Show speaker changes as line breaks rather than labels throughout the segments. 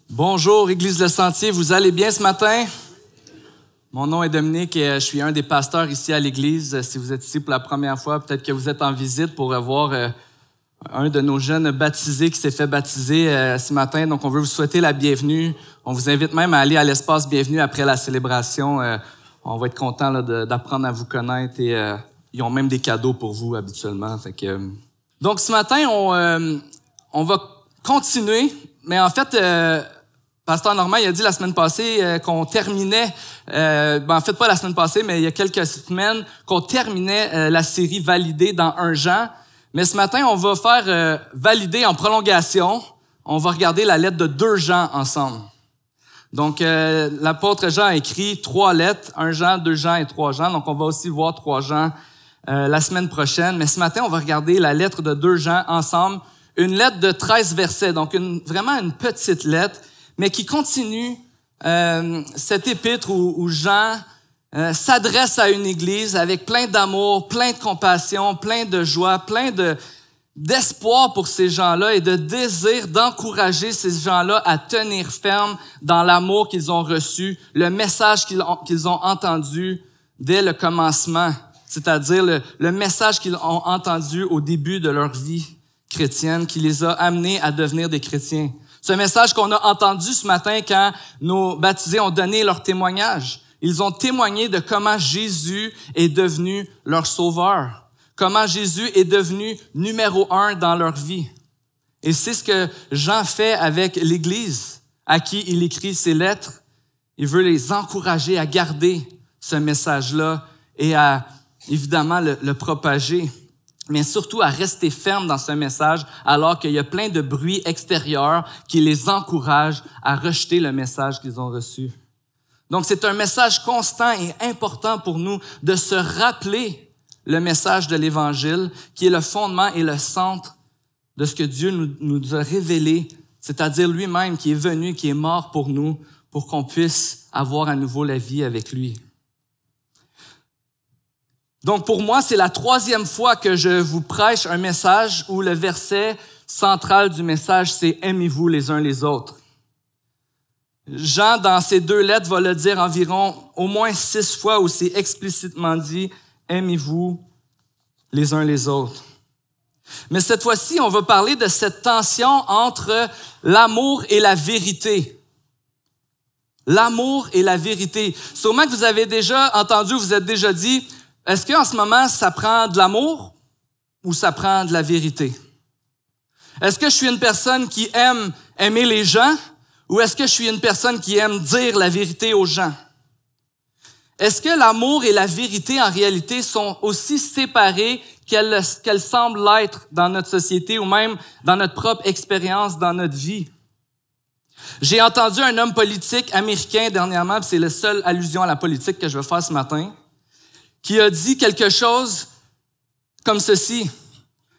Bonjour, Église Le Sentier, vous allez bien ce matin? Mon nom est Dominique et je suis un des pasteurs ici à l'Église. Si vous êtes ici pour la première fois, peut-être que vous êtes en visite pour voir un de nos jeunes baptisés qui s'est fait baptiser ce matin. Donc, on veut vous souhaiter la bienvenue. On vous invite même à aller à l'espace bienvenue après la célébration. On va être content d'apprendre à vous connaître et ils ont même des cadeaux pour vous habituellement. Donc, ce matin, on va continuer, mais en fait... Pasteur Normand, il a dit la semaine passée qu'on terminait, en fait pas la semaine passée, mais il y a quelques semaines, qu'on terminait la série Validée dans 1 Jean. Mais ce matin, on va faire Validée en prolongation. On va regarder la lettre de 2 Jean ensemble. Donc, l'apôtre Jean a écrit 3 lettres, 1 Jean, 2 Jean et 3 Jean. Donc, on va aussi voir 3 Jean la semaine prochaine. Mais ce matin, on va regarder la lettre de 2 Jean ensemble. Une lettre de 13 versets, donc vraiment une petite lettre, mais qui continue cette épître où Jean s'adresse à une église avec plein d'amour, plein de compassion, plein de joie, plein d'espoir pour ces gens-là et de désir d'encourager ces gens-là à tenir ferme dans l'amour qu'ils ont reçu, le message qu'ils ont entendu dès le commencement, c'est-à-dire le message qu'ils ont entendu au début de leur vie chrétienne qui les a amenés à devenir des chrétiens. Ce message qu'on a entendu ce matin quand nos baptisés ont donné leur témoignage. Ils ont témoigné de comment Jésus est devenu leur sauveur, comment Jésus est devenu numéro 1 dans leur vie. Et c'est ce que Jean fait avec l'Église à qui il écrit ces lettres. Il veut les encourager à garder ce message-là et à, évidemment, le propager, mais surtout à rester ferme dans ce message alors qu'il y a plein de bruit extérieur qui les encourage à rejeter le message qu'ils ont reçu. Donc, c'est un message constant et important pour nous de se rappeler le message de l'Évangile qui est le fondement et le centre de ce que Dieu nous a révélé, c'est-à-dire lui-même qui est venu, qui est mort pour nous, pour qu'on puisse avoir à nouveau la vie avec lui. Donc, pour moi, c'est la 3e fois que je vous prêche un message où le verset central du message, c'est « Aimez-vous les uns les autres ». Jean, dans ces 2 lettres, va le dire environ au moins 6 fois où c'est explicitement dit « Aimez-vous les uns les autres ». Mais cette fois-ci, on va parler de cette tension entre l'amour et la vérité. L'amour et la vérité. Sûrement que vous avez déjà entendu, vous êtes déjà dit... Est-ce qu'en ce moment, ça prend de l'amour ou ça prend de la vérité? Est-ce que je suis une personne qui aime aimer les gens ou est-ce que je suis une personne qui aime dire la vérité aux gens? Est-ce que l'amour et la vérité, en réalité, sont aussi séparés qu'elles semblent l'être dans notre société ou même dans notre propre expérience, dans notre vie? J'ai entendu un homme politique américain dernièrement, c'est la seule allusion à la politique que je vais faire ce matin, qui a dit quelque chose comme ceci.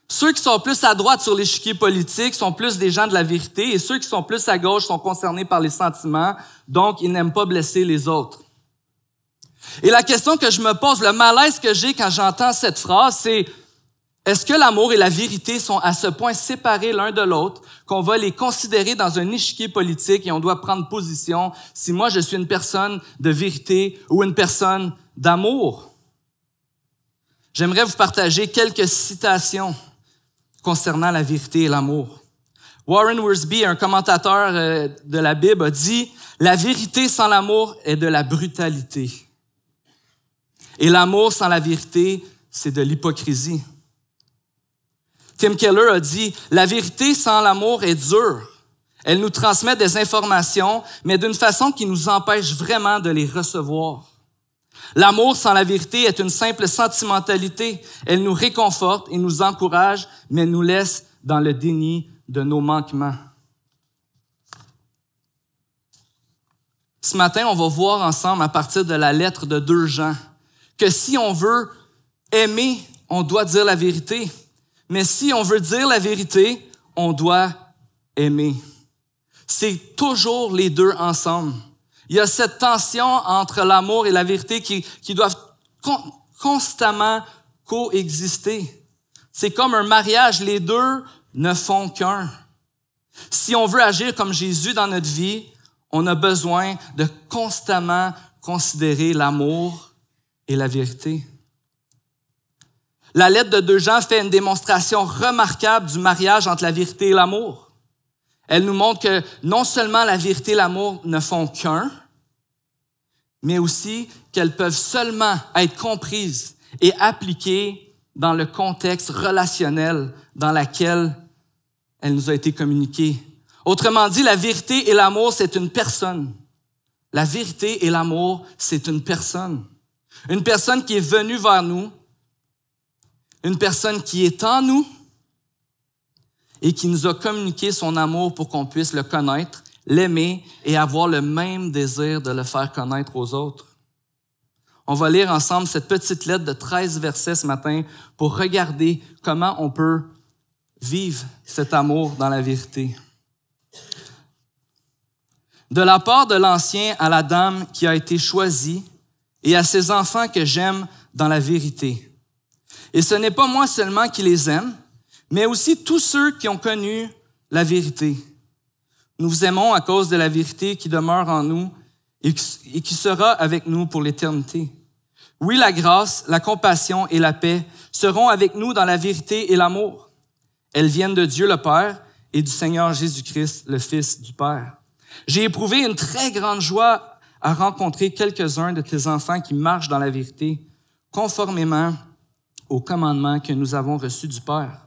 Ceux qui sont plus à droite sur l'échiquier politique sont plus des gens de la vérité et ceux qui sont plus à gauche sont concernés par les sentiments, donc ils n'aiment pas blesser les autres. Et la question que je me pose, le malaise que j'ai quand j'entends cette phrase, c'est est-ce que l'amour et la vérité sont à ce point séparés l'un de l'autre qu'on va les considérer dans un échiquier politique et on doit prendre position si moi je suis une personne de vérité ou une personne d'amour? J'aimerais vous partager quelques citations concernant la vérité et l'amour. Warren Wiersbe, un commentateur de la Bible, a dit « La vérité sans l'amour est de la brutalité. Et l'amour sans la vérité, c'est de l'hypocrisie. » Tim Keller a dit « La vérité sans l'amour est dure. Elle nous transmet des informations, mais d'une façon qui nous empêche vraiment de les recevoir. » L'amour sans la vérité est une simple sentimentalité. Elle nous réconforte et nous encourage, mais nous laisse dans le déni de nos manquements. Ce matin, on va voir ensemble à partir de la lettre de 2 Jean que si on veut aimer, on doit dire la vérité. Mais si on veut dire la vérité, on doit aimer. C'est toujours les deux ensemble. Il y a cette tension entre l'amour et la vérité qui doivent constamment coexister. C'est comme un mariage, les deux ne font qu'un. Si on veut agir comme Jésus dans notre vie, on a besoin de constamment considérer l'amour et la vérité. La lettre de 2 Jean fait une démonstration remarquable du mariage entre la vérité et l'amour. Elle nous montre que non seulement la vérité et l'amour ne font qu'un, mais aussi qu'elles peuvent seulement être comprises et appliquées dans le contexte relationnel dans lequel elle nous a été communiquée. Autrement dit, la vérité et l'amour, c'est une personne. La vérité et l'amour, c'est une personne. Une personne qui est venue vers nous, une personne qui est en nous et qui nous a communiqué son amour pour qu'on puisse le connaître, l'aimer et avoir le même désir de le faire connaître aux autres. On va lire ensemble cette petite lettre de 13 versets ce matin pour regarder comment on peut vivre cet amour dans la vérité. De la part de l'ancien à la dame qui a été choisie et à ses enfants que j'aime dans la vérité. Et ce n'est pas moi seulement qui les aime, mais aussi tous ceux qui ont connu la vérité. Nous vous aimons à cause de la vérité qui demeure en nous et qui sera avec nous pour l'éternité. Oui, la grâce, la compassion et la paix seront avec nous dans la vérité et l'amour. Elles viennent de Dieu le Père et du Seigneur Jésus-Christ, le Fils du Père. J'ai éprouvé une très grande joie à rencontrer quelques-uns de tes enfants qui marchent dans la vérité, conformément aux commandements que nous avons reçus du Père.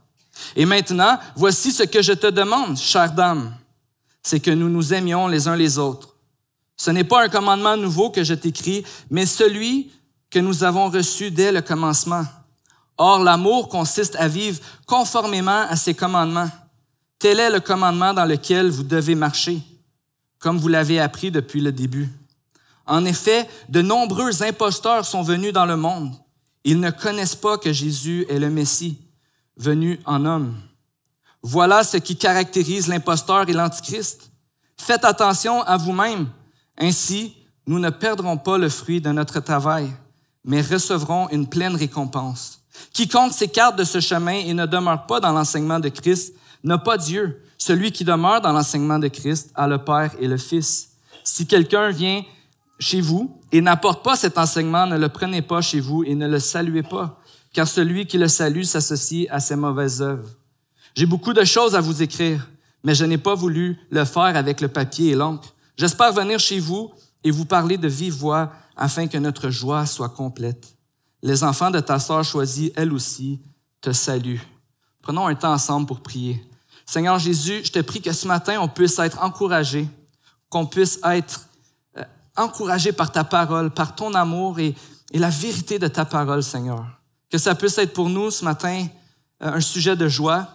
Et maintenant, voici ce que je te demande, chère dame, c'est que nous nous aimions les uns les autres. Ce n'est pas un commandement nouveau que je t'écris, mais celui que nous avons reçu dès le commencement. Or, l'amour consiste à vivre conformément à ses commandements. Tel est le commandement dans lequel vous devez marcher, comme vous l'avez appris depuis le début. En effet, de nombreux imposteurs sont venus dans le monde. Ils ne connaissent pas que Jésus est le Messie, venu en homme. Voilà ce qui caractérise l'imposteur et l'antichrist. Faites attention à vous-même. Ainsi, nous ne perdrons pas le fruit de notre travail, mais recevrons une pleine récompense. Quiconque s'écarte de ce chemin et ne demeure pas dans l'enseignement de Christ n'a pas Dieu. Celui qui demeure dans l'enseignement de Christ a le Père et le Fils. Si quelqu'un vient chez vous et n'apporte pas cet enseignement, ne le prenez pas chez vous et ne le saluez pas, car celui qui le salue s'associe à ses mauvaises œuvres. J'ai beaucoup de choses à vous écrire, mais je n'ai pas voulu le faire avec le papier et l'encre. J'espère venir chez vous et vous parler de vive voix afin que notre joie soit complète. Les enfants de ta sœur choisie, elle aussi, te saluent. Prenons un temps ensemble pour prier. Seigneur Jésus, je te prie que ce matin, on puisse être encouragé, qu'on puisse être encouragé par ta parole, par ton amour et la vérité de ta parole, Seigneur. Que ça puisse être pour nous ce matin un sujet de joie,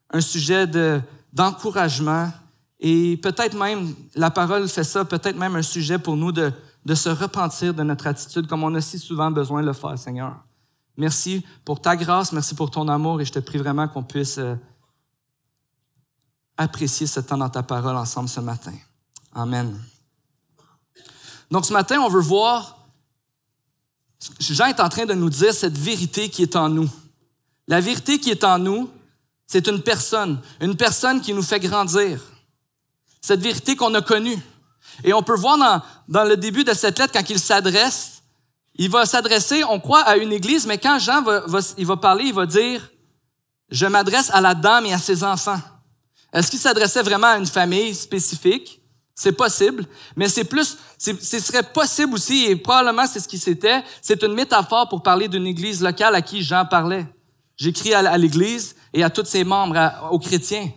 un sujet d'encouragement et peut-être même, la parole fait ça, peut-être même un sujet pour nous de se repentir de notre attitude comme on a si souvent besoin de le faire, Seigneur. Merci pour ta grâce, merci pour ton amour et je te prie vraiment qu'on puisse apprécier ce temps dans ta parole ensemble ce matin. Amen. Donc ce matin, on veut voir, Jean est en train de nous dire cette vérité qui est en nous. La vérité qui est en nous, c'est une personne qui nous fait grandir. Cette vérité qu'on a connue. Et on peut voir dans le début de cette lettre, quand il va s'adresser, on croit, à une église, mais quand Jean va parler, il va dire « Je m'adresse à la dame et à ses enfants ». Est-ce qu'il s'adressait vraiment à une famille spécifique? C'est possible, mais ce serait possible aussi, et probablement c'est ce qui c'était, c'est une métaphore pour parler d'une église locale à qui Jean parlait. J'écris à l'église et à tous ses membres, aux chrétiens.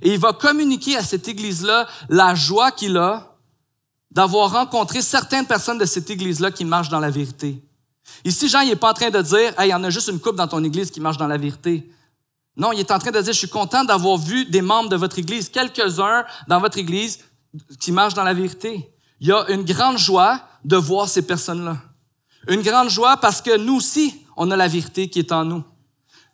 Et il va communiquer à cette église-là la joie qu'il a d'avoir rencontré certaines personnes de cette église-là qui marchent dans la vérité. Ici, Jean, il n'est pas en train de dire « Hey, il y en a juste une couple dans ton église qui marche dans la vérité ». Non, il est en train de dire « Je suis content d'avoir vu des membres de votre église, quelques-uns dans votre église qui marchent dans la vérité ». Il y a une grande joie de voir ces personnes-là. Une grande joie parce que nous aussi, on a la vérité qui est en nous.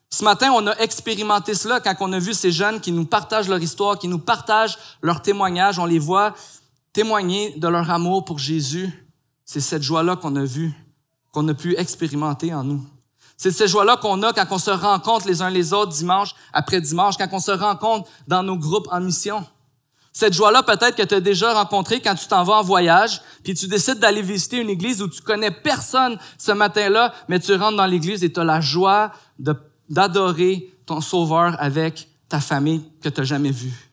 Ce matin, on a expérimenté cela quand on a vu ces jeunes qui nous partagent leur histoire, qui nous partagent leur témoignage. On les voit témoigner de leur amour pour Jésus. C'est cette joie-là qu'on a vue, qu'on a pu expérimenter en nous. C'est cette joie-là qu'on a quand on se rencontre les uns les autres dimanche après dimanche, quand on se rencontre dans nos groupes en mission. Cette joie-là, peut-être que tu as déjà rencontré quand tu t'en vas en voyage, puis tu décides d'aller visiter une église où tu connais personne ce matin-là, mais tu rentres dans l'église et tu as la joie d'adorer ton Sauveur avec ta famille que tu n'as jamais vue.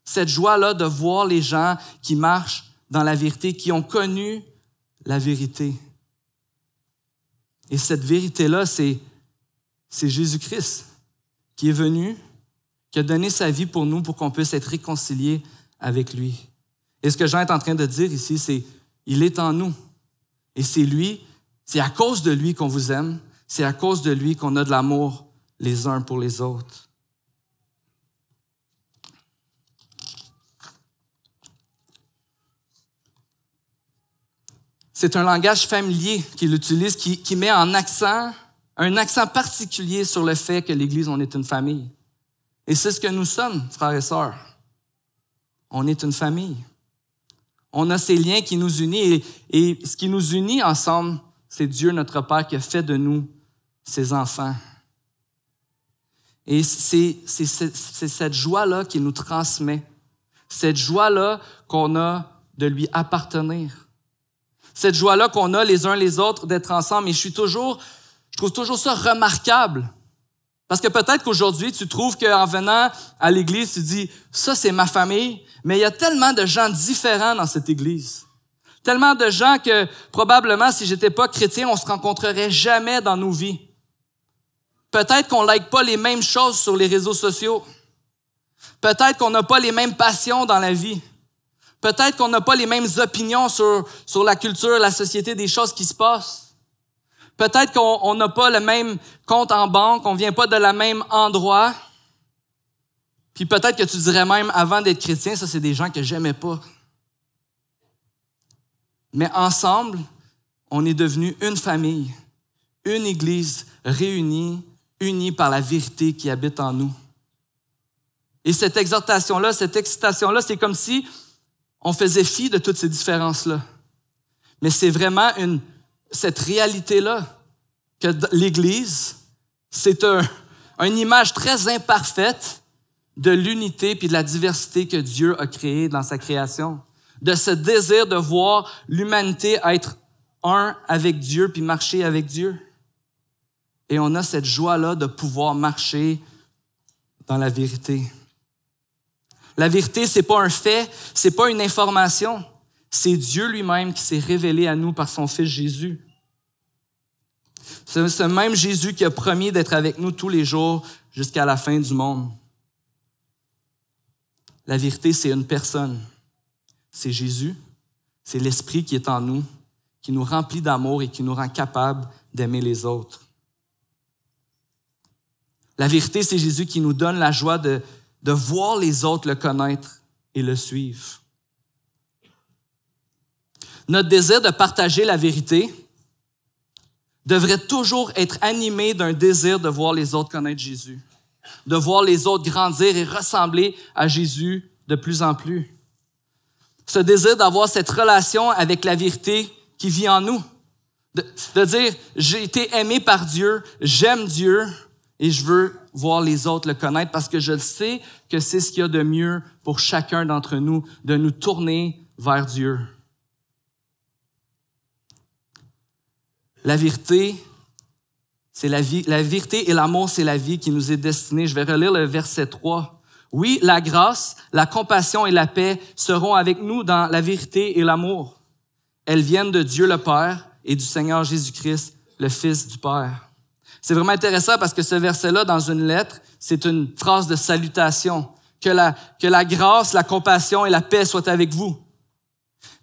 Cette joie-là de voir les gens qui marchent dans la vérité, qui ont connu la vérité. Et cette vérité-là, c'est Jésus-Christ qui est venu, qui a donné sa vie pour nous pour qu'on puisse être réconciliés avec lui. Et ce que Jean est en train de dire ici, c'est il est en nous. Et c'est lui, c'est à cause de lui qu'on vous aime, c'est à cause de lui qu'on a de l'amour les uns pour les autres. C'est un langage familier qu'il utilise, qui met un accent particulier sur le fait que l'Église, on est une famille. Et c'est ce que nous sommes, frères et sœurs. On est une famille. On a ces liens qui nous unissent. Et ce qui nous unit ensemble, c'est Dieu, notre Père, qui a fait de nous ses enfants. Et c'est cette joie-là qu'il nous transmet. Cette joie-là qu'on a de lui appartenir. Cette joie-là qu'on a les uns les autres d'être ensemble. Et je trouve toujours ça remarquable. Parce que peut-être qu'aujourd'hui, tu trouves qu'en venant à l'église, tu dis, ça c'est ma famille, mais il y a tellement de gens différents dans cette église. Tellement de gens que probablement, si j'étais pas chrétien, on se rencontrerait jamais dans nos vies. Peut-être qu'on like pas les mêmes choses sur les réseaux sociaux. Peut-être qu'on n'a pas les mêmes passions dans la vie. Peut-être qu'on n'a pas les mêmes opinions sur la culture, la société, des choses qui se passent. Peut-être qu'on n'a pas le même compte en banque, on vient pas de la même endroit. Puis peut-être que tu dirais même, avant d'être chrétien, ça c'est des gens que j'aimais pas. Mais ensemble, on est devenus une famille, une église réunie, unie par la vérité qui habite en nous. Et cette exhortation-là, cette excitation-là, c'est comme si on faisait fi de toutes ces différences-là. Mais c'est vraiment cette réalité-là que l'Église, c'est une image très imparfaite de l'unité puis de la diversité que Dieu a créée dans sa création. De ce désir de voir l'humanité être un avec Dieu puis marcher avec Dieu. Et on a cette joie-là de pouvoir marcher dans la vérité. La vérité, c'est pas un fait, c'est pas une information. C'est Dieu lui-même qui s'est révélé à nous par son Fils Jésus. C'est ce même Jésus qui a promis d'être avec nous tous les jours jusqu'à la fin du monde. La vérité, c'est une personne. C'est Jésus, c'est l'Esprit qui est en nous, qui nous remplit d'amour et qui nous rend capables d'aimer les autres. La vérité, c'est Jésus qui nous donne la joie de voir les autres le connaître et le suivre. Notre désir de partager la vérité devrait toujours être animé d'un désir de voir les autres connaître Jésus, de voir les autres grandir et ressembler à Jésus de plus en plus. Ce désir d'avoir cette relation avec la vérité qui vit en nous, de dire « j'ai été aimé par Dieu, j'aime Dieu et je veux voir les autres le connaître parce que je sais que c'est ce qu'il y a de mieux pour chacun d'entre nous, de nous tourner vers Dieu. » La vérité, c'est la vie. La vérité et l'amour, c'est la vie qui nous est destinée. Je vais relire le verset 3. Oui, la grâce, la compassion et la paix seront avec nous dans la vérité et l'amour. Elles viennent de Dieu le Père et du Seigneur Jésus-Christ, le Fils du Père. C'est vraiment intéressant parce que ce verset-là, dans une lettre, c'est une phrase de salutation. Que la grâce, la compassion et la paix soient avec vous.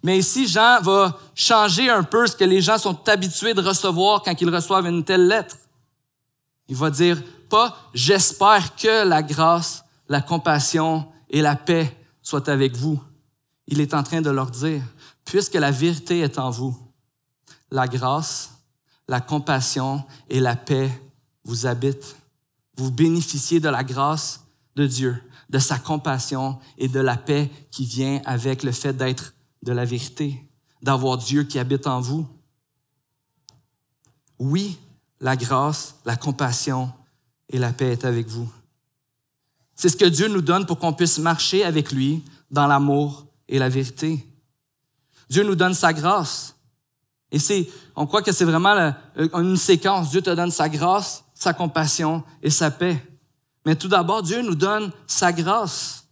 Mais ici, Jean va changer un peu ce que les gens sont habitués de recevoir quand ils reçoivent une telle lettre. Il va dire pas « j'espère que la grâce, la compassion et la paix soient avec vous ». Il est en train de leur dire « puisque la vérité est en vous, la grâce, la compassion et la paix vous habitent. Vous bénéficiez de la grâce de Dieu, de sa compassion et de la paix qui vient avec le fait d'être de la vérité, d'avoir Dieu qui habite en vous. Oui, la grâce, la compassion et la paix est avec vous. C'est ce que Dieu nous donne pour qu'on puisse marcher avec lui dans l'amour et la vérité. Dieu nous donne sa grâce. Et on croit que c'est vraiment une séquence. Dieu te donne sa grâce, sa compassion et sa paix. Mais tout d'abord, Dieu nous donne sa grâce.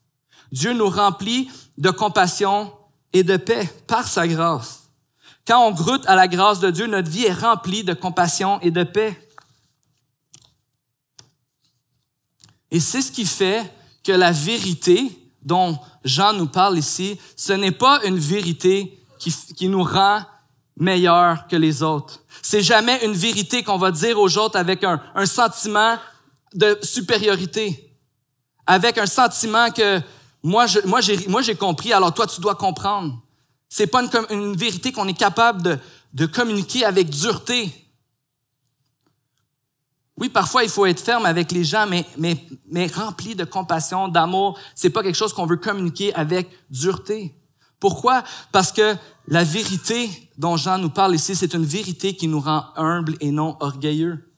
Dieu nous remplit de compassion et de paix par sa grâce. Quand on goûte à la grâce de Dieu, notre vie est remplie de compassion et de paix. Et c'est ce qui fait que la vérité dont Jean nous parle ici, ce n'est pas une vérité qui nous rend meilleurs que les autres. C'est jamais une vérité qu'on va dire aux autres avec un sentiment de supériorité, avec un sentiment que moi j'ai compris, alors toi tu dois comprendre. C'est pas une vérité qu'on est capable de communiquer avec dureté. Oui, parfois il faut être ferme avec les gens, mais rempli de compassion, d'amour. C'est pas quelque chose qu'on veut communiquer avec dureté. Pourquoi? Parce que la vérité dont Jean nous parle ici, c'est une vérité qui nous rend humbles et non orgueilleux.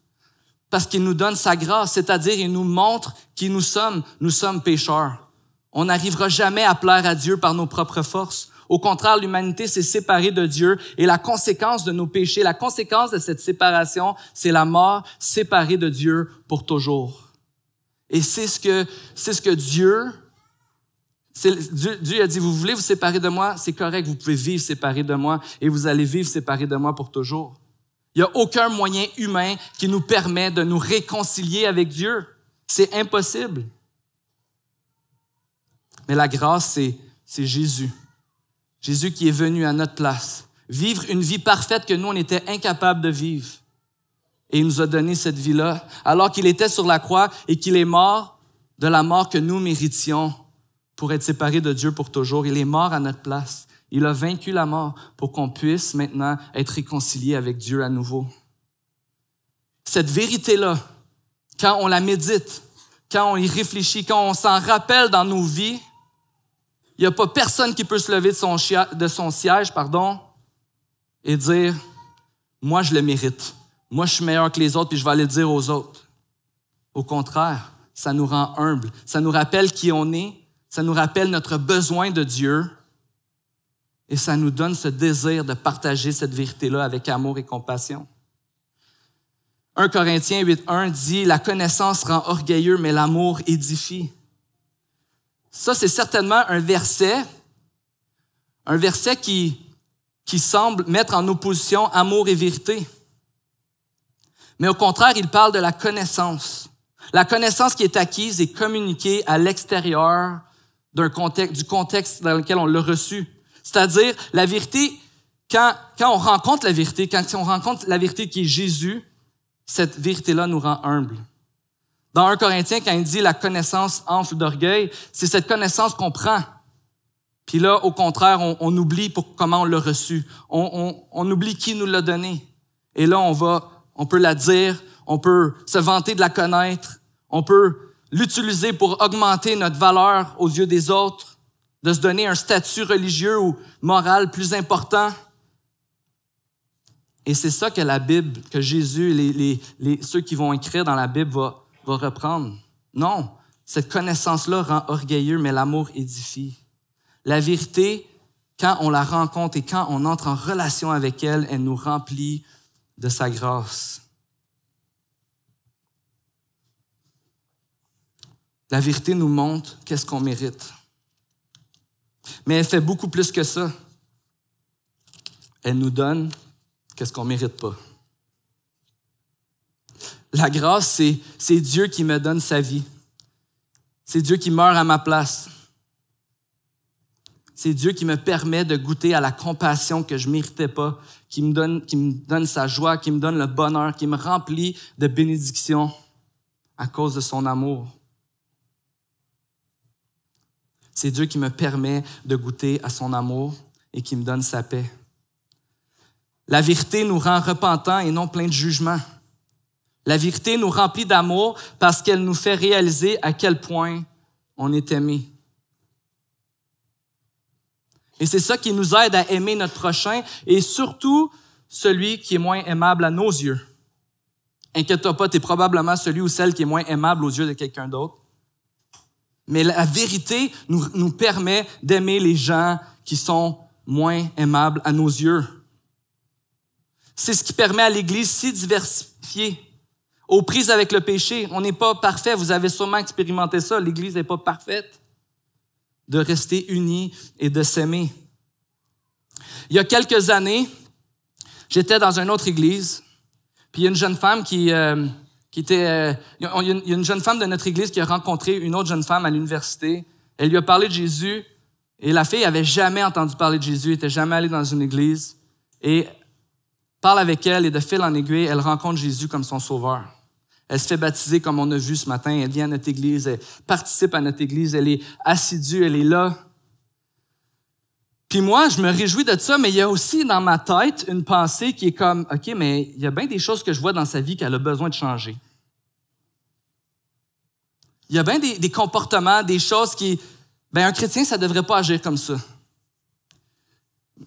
Parce qu'il nous donne sa grâce, c'est-à-dire il nous montre qui nous sommes. Nous sommes pécheurs. On n'arrivera jamais à plaire à Dieu par nos propres forces. Au contraire, l'humanité s'est séparée de Dieu et la conséquence de nos péchés, la conséquence de cette séparation, c'est la mort, séparée de Dieu pour toujours. Et c'est ce que Dieu a dit, vous voulez vous séparer de moi, c'est correct, vous pouvez vivre séparés de moi et vous allez vivre séparés de moi pour toujours. Il n'y a aucun moyen humain qui nous permet de nous réconcilier avec Dieu. C'est impossible. Mais la grâce, c'est Jésus. Jésus qui est venu à notre place, vivre une vie parfaite que nous, on était incapables de vivre. Et il nous a donné cette vie-là, alors qu'il était sur la croix et qu'il est mort de la mort que nous méritions pour être séparés de Dieu pour toujours. Il est mort à notre place. Il a vaincu la mort pour qu'on puisse maintenant être réconciliés avec Dieu à nouveau. Cette vérité-là, quand on la médite, quand on y réfléchit, quand on s'en rappelle dans nos vies, il n'y a pas personne qui peut se lever de son siège et dire « Moi, je le mérite. Moi, je suis meilleur que les autres, puis je vais aller le dire aux autres. » Au contraire, ça nous rend humbles. Ça nous rappelle qui on est. Ça nous rappelle notre besoin de Dieu. Et ça nous donne ce désir de partager cette vérité-là avec amour et compassion. 1 Corinthiens 8.1 dit « La connaissance rend orgueilleux, mais l'amour édifie. » Ça, c'est certainement un verset qui semble mettre en opposition amour et vérité. Mais au contraire, il parle de la connaissance. La connaissance qui est acquise et communiquée à l'extérieur du contexte dans lequel on l'a reçu. C'est-à-dire, la vérité, quand on rencontre la vérité, quand on rencontre la vérité qui est Jésus, cette vérité-là nous rend humbles. Dans 1 Corinthiens, quand il dit « la connaissance enfle d'orgueil », c'est cette connaissance qu'on prend. Puis là, au contraire, on oublie comment on l'a reçu. On oublie qui nous l'a donné. Et là, on peut la dire, on peut se vanter de la connaître, on peut l'utiliser pour augmenter notre valeur aux yeux des autres, de se donner un statut religieux ou moral plus important. Et c'est ça que la Bible, que Jésus, ceux qui vont écrire dans la Bible va reprendre. Non, cette connaissance-là rend orgueilleux, mais l'amour édifie. La vérité, quand on la rencontre et quand on entre en relation avec elle, elle nous remplit de sa grâce. La vérité nous montre qu'est-ce qu'on mérite. Mais elle fait beaucoup plus que ça. Elle nous donne qu'est-ce qu'on ne mérite pas. La grâce, c'est Dieu qui me donne sa vie. C'est Dieu qui meurt à ma place. C'est Dieu qui me permet de goûter à la compassion que je ne méritais pas, qui me donne sa joie, qui me donne le bonheur, qui me remplit de bénédictions à cause de son amour. C'est Dieu qui me permet de goûter à son amour et qui me donne sa paix. La vérité nous rend repentants et non pleins de jugement. La vérité nous remplit d'amour parce qu'elle nous fait réaliser à quel point on est aimé. Et c'est ça qui nous aide à aimer notre prochain et surtout celui qui est moins aimable à nos yeux. Inquiète-toi pas, tu es probablement celui ou celle qui est moins aimable aux yeux de quelqu'un d'autre. Mais la vérité nous permet d'aimer les gens qui sont moins aimables à nos yeux. C'est ce qui permet à l'Église si diversifiée, aux prises avec le péché. On n'est pas parfait, vous avez sûrement expérimenté ça, l'Église n'est pas parfaite. De rester unis et de s'aimer. Il y a quelques années, j'étais dans une autre église, puis il y a une jeune femme il y a une jeune femme de notre église qui a rencontré une autre jeune femme à l'université. Elle lui a parlé de Jésus, et la fille avait jamais entendu parler de Jésus, était jamais allée dans une église, et parle avec elle, et de fil en aiguille, elle rencontre Jésus comme son sauveur. Elle se fait baptiser comme on a vu ce matin, elle vient à notre église, elle participe à notre église, elle est assidue, elle est là. Puis moi, je me réjouis de ça, mais il y a aussi dans ma tête une pensée qui est comme, OK, mais il y a bien des choses que je vois dans sa vie qu'elle a besoin de changer. Il y a bien des comportements, des choses qui, un chrétien, ça devrait pas agir comme ça.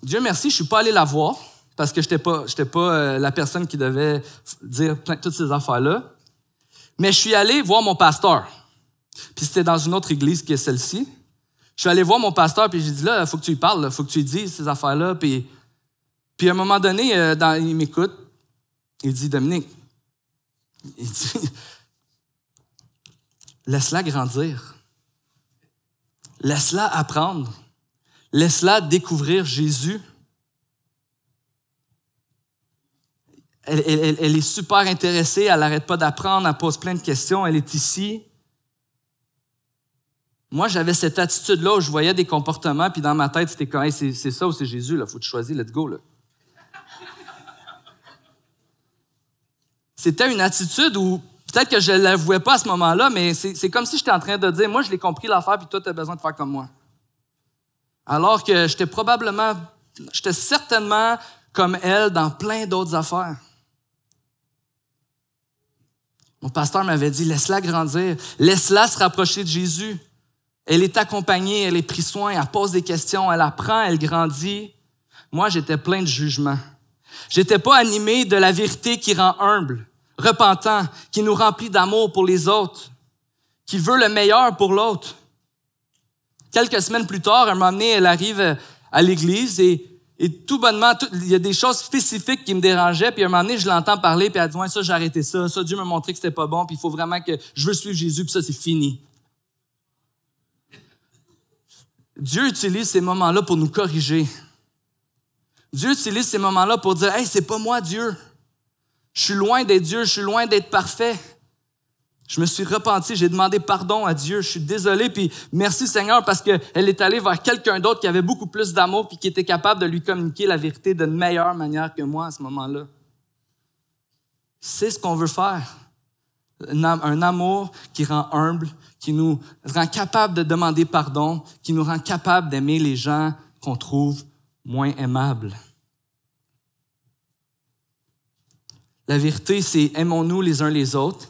Dieu merci, je suis pas allé la voir parce que j'étais pas la personne qui devait dire toutes ces affaires-là. Mais je suis allé voir mon pasteur. Puis c'était dans une autre église qui est celle-ci. Je suis allé voir mon pasteur, puis j'ai dit, là, il faut que tu lui parles, il faut que tu lui dises ces affaires-là. Puis à un moment donné, il m'écoute. Il dit, Dominique, il dit, laisse-la grandir. Laisse-la apprendre. Laisse-la découvrir Jésus. Elle est super intéressée, elle n'arrête pas d'apprendre, elle pose plein de questions, elle est ici. Moi, j'avais cette attitude-là où je voyais des comportements, puis dans ma tête, c'était comme, hey, c'est ça ou c'est Jésus, là, faut que tu choisisses, let's go, là. C'était une attitude où, peut-être que je ne l'avouais pas à ce moment-là, mais c'est comme si j'étais en train de dire, moi, je l'ai compris l'affaire, puis toi, tu as besoin de faire comme moi. Alors que j'étais certainement comme elle dans plein d'autres affaires. Mon pasteur m'avait dit, laisse-la grandir, laisse-la se rapprocher de Jésus. Elle est accompagnée, elle est prise soin, elle pose des questions, elle apprend, elle grandit. Moi, j'étais plein de jugement. J'étais pas animé de la vérité qui rend humble, repentant, qui nous remplit d'amour pour les autres, qui veut le meilleur pour l'autre. Quelques semaines plus tard, un moment donné, elle arrive à l'église et tout bonnement, il y a des choses spécifiques qui me dérangeaient, puis à un moment donné, je l'entends parler, puis elle dit, ouais, ça, j'ai arrêté ça, Dieu m'a montré que c'était pas bon, puis il faut vraiment que je veux suivre Jésus, puis ça, c'est fini. Dieu utilise ces moments-là pour nous corriger. Dieu utilise ces moments-là pour dire, hey, c'est pas moi, Dieu. Je suis loin d'être Dieu, je suis loin d'être parfait. Je me suis repenti, j'ai demandé pardon à Dieu, je suis désolé, puis merci Seigneur parce qu'elle est allée vers quelqu'un d'autre qui avait beaucoup plus d'amour puis qui était capable de lui communiquer la vérité d'une meilleure manière que moi à ce moment-là. C'est ce qu'on veut faire. Un amour qui rend humble, qui nous rend capable de demander pardon, qui nous rend capable d'aimer les gens qu'on trouve moins aimables. La vérité, c'est aimons-nous les uns les autres.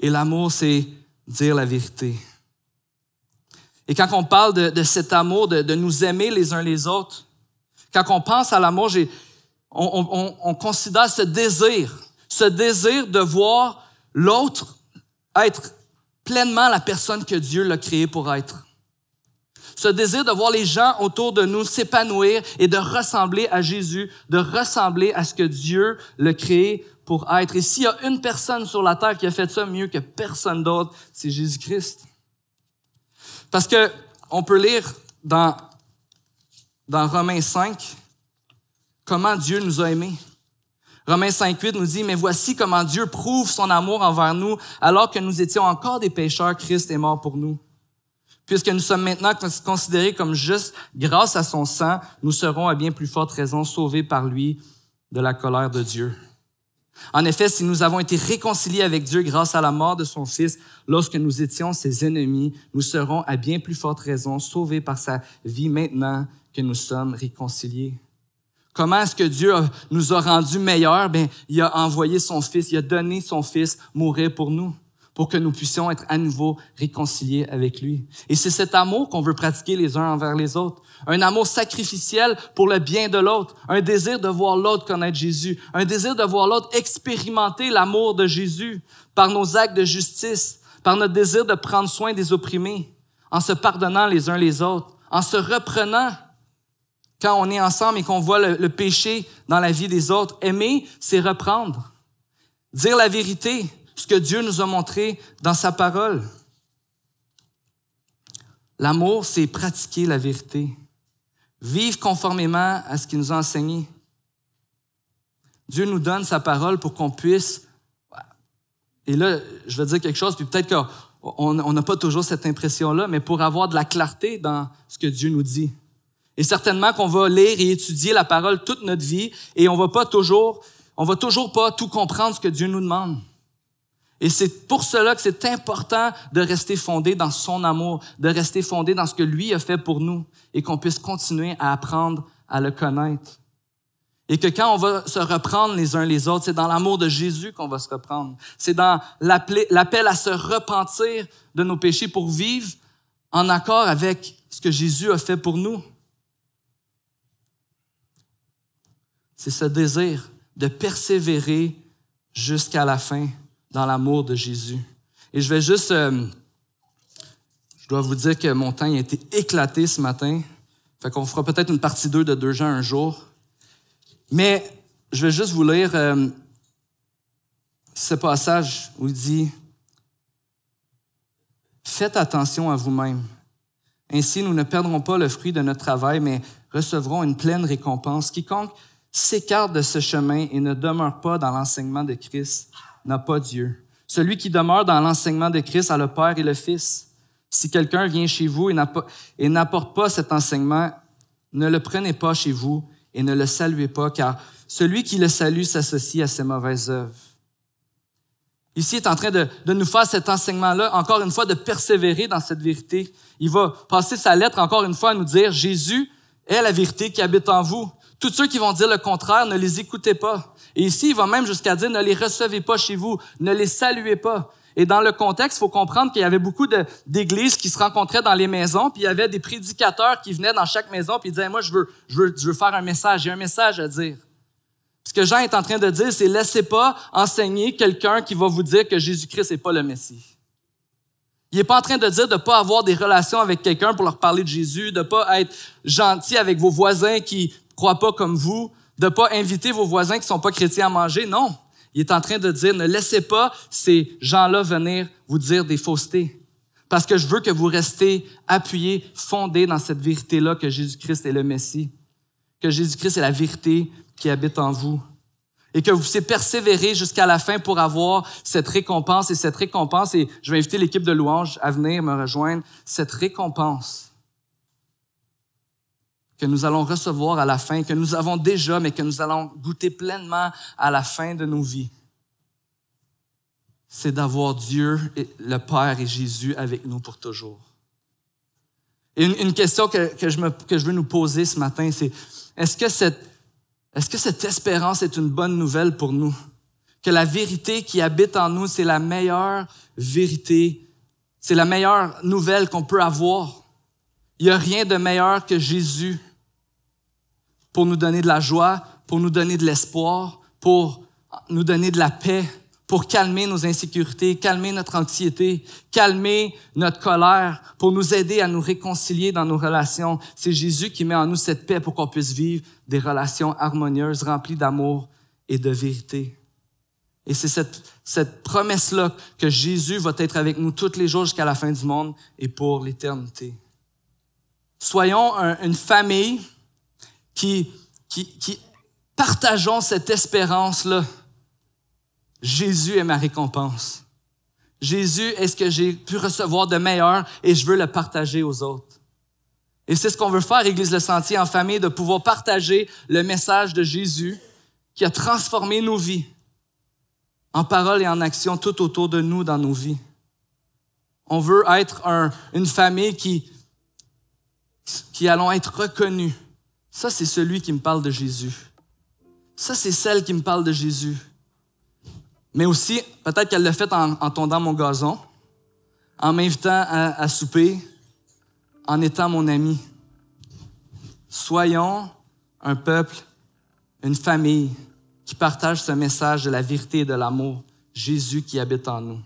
Et l'amour, c'est dire la vérité. Et quand on parle de cet amour, de nous aimer les uns les autres, quand on pense à l'amour, on considère ce désir de voir l'autre être pleinement la personne que Dieu l'a créé pour être. Ce désir de voir les gens autour de nous s'épanouir et de ressembler à Jésus, de ressembler à ce que Dieu l'a créé pour être. Et s'il y a une personne sur la terre qui a fait ça mieux que personne d'autre, c'est Jésus-Christ. Parce que on peut lire dans Romains 5 comment Dieu nous a aimés. Romains 5,8 nous dit, « Mais voici comment Dieu prouve son amour envers nous, alors que nous étions encore des pécheurs, Christ est mort pour nous. Puisque nous sommes maintenant considérés comme justes grâce à son sang, nous serons à bien plus forte raison sauvés par lui de la colère de Dieu. En effet, si nous avons été réconciliés avec Dieu grâce à la mort de son Fils, lorsque nous étions ses ennemis, nous serons à bien plus forte raison sauvés par sa vie maintenant que nous sommes réconciliés. » Comment est-ce que Dieu nous a rendus meilleurs? Il a envoyé son Fils, il a donné son Fils mourir pour nous. pour que nous puissions être à nouveau réconciliés avec lui. Et c'est cet amour qu'on veut pratiquer les uns envers les autres. Un amour sacrificiel pour le bien de l'autre. Un désir de voir l'autre connaître Jésus. Un désir de voir l'autre expérimenter l'amour de Jésus par nos actes de justice, par notre désir de prendre soin des opprimés, en se pardonnant les uns les autres, en se reprenant quand on est ensemble et qu'on voit le péché dans la vie des autres. Aimer, c'est reprendre. Dire la vérité, ce que Dieu nous a montré dans sa parole. L'amour, c'est pratiquer la vérité. Vivre conformément à ce qu'il nous a enseigné. Dieu nous donne sa parole pour qu'on puisse... Et là, je vais dire quelque chose, puis peut-être qu'on n'a pas toujours cette impression-là, mais pour avoir de la clarté dans ce que Dieu nous dit. Et certainement qu'on va lire et étudier la parole toute notre vie et on va toujours pas tout comprendre ce que Dieu nous demande. Et c'est pour cela que c'est important de rester fondé dans son amour, de rester fondé dans ce que lui a fait pour nous et qu'on puisse continuer à apprendre à le connaître. Et que quand on va se reprendre les uns les autres, c'est dans l'amour de Jésus qu'on va se reprendre. C'est dans l'appel à se repentir de nos péchés pour vivre en accord avec ce que Jésus a fait pour nous. C'est ce désir de persévérer jusqu'à la fin dans l'amour de Jésus. Et je vais juste... je dois vous dire que mon temps a été éclaté ce matin. Fait qu'on fera peut-être une partie 2 de 2 Jean un jour. Mais je vais juste vous lire ce passage où il dit « Faites attention à vous-même. Ainsi, nous ne perdrons pas le fruit de notre travail, mais recevrons une pleine récompense. Quiconque s'écarte de ce chemin et ne demeure pas dans l'enseignement de Christ n'a pas Dieu. Celui qui demeure dans l'enseignement de Christ a le Père et le Fils. Si quelqu'un vient chez vous et n'apporte pas cet enseignement, ne le prenez pas chez vous et ne le saluez pas, car celui qui le salue s'associe à ses mauvaises œuvres. » Ici, il est en train de nous faire cet enseignement-là, encore une fois, de persévérer dans cette vérité. Il va passer sa lettre, encore une fois, à nous dire « Jésus est la vérité qui habite en vous. Tous ceux qui vont dire le contraire, ne les écoutez pas. » Et ici, il va même jusqu'à dire « Ne les recevez pas chez vous, ne les saluez pas. » Et dans le contexte, il faut comprendre qu'il y avait beaucoup d'églises qui se rencontraient dans les maisons, puis il y avait des prédicateurs qui venaient dans chaque maison, puis ils disaient « Moi, je veux faire un message, j'ai un message à dire. » Ce que Jean est en train de dire, c'est « Laissez pas enseigner quelqu'un qui va vous dire que Jésus-Christ n'est pas le Messie. » Il n'est pas en train de dire de ne pas avoir des relations avec quelqu'un pour leur parler de Jésus, de ne pas être gentil avec vos voisins qui ne croient pas comme vous, de ne pas inviter vos voisins qui ne sont pas chrétiens à manger. Non. Il est en train de dire, ne laissez pas ces gens-là venir vous dire des faussetés. Parce que je veux que vous restez appuyés, fondés dans cette vérité-là que Jésus-Christ est le Messie, que Jésus-Christ est la vérité qui habite en vous. Et que vous puissiez persévérer jusqu'à la fin pour avoir cette récompense. Et cette récompense, et je vais inviter l'équipe de louange à venir me rejoindre, cette récompense que nous allons recevoir à la fin, que nous avons déjà, mais que nous allons goûter pleinement à la fin de nos vies, c'est d'avoir Dieu, le Père et Jésus avec nous pour toujours. Et une question que je veux nous poser ce matin, c'est est-ce que cette espérance est une bonne nouvelle pour nous? Que la vérité qui habite en nous, c'est la meilleure vérité, c'est la meilleure nouvelle qu'on peut avoir. Il n'y a rien de meilleur que Jésus pour nous donner de la joie, pour nous donner de l'espoir, pour nous donner de la paix, pour calmer nos insécurités, calmer notre anxiété, calmer notre colère, pour nous aider à nous réconcilier dans nos relations. C'est Jésus qui met en nous cette paix pour qu'on puisse vivre des relations harmonieuses, remplies d'amour et de vérité. Et c'est cette promesse-là que Jésus va être avec nous tous les jours jusqu'à la fin du monde et pour l'éternité. Soyons une famille qui partageons cette espérance-là. Jésus est ma récompense. Jésus est ce que j'ai pu recevoir de meilleur et je veux le partager aux autres. Et c'est ce qu'on veut faire, Église Le Sentier, en famille, de pouvoir partager le message de Jésus qui a transformé nos vies en parole et en action tout autour de nous dans nos vies. On veut être une famille qui allons être reconnus. Ça, c'est celui qui me parle de Jésus. Ça, c'est celle qui me parle de Jésus. Mais aussi, peut-être qu'elle l'a fait en tondant mon gazon, en m'invitant à souper, en étant mon ami. Soyons un peuple, une famille qui partage ce message de la vérité et de l'amour, Jésus qui habite en nous.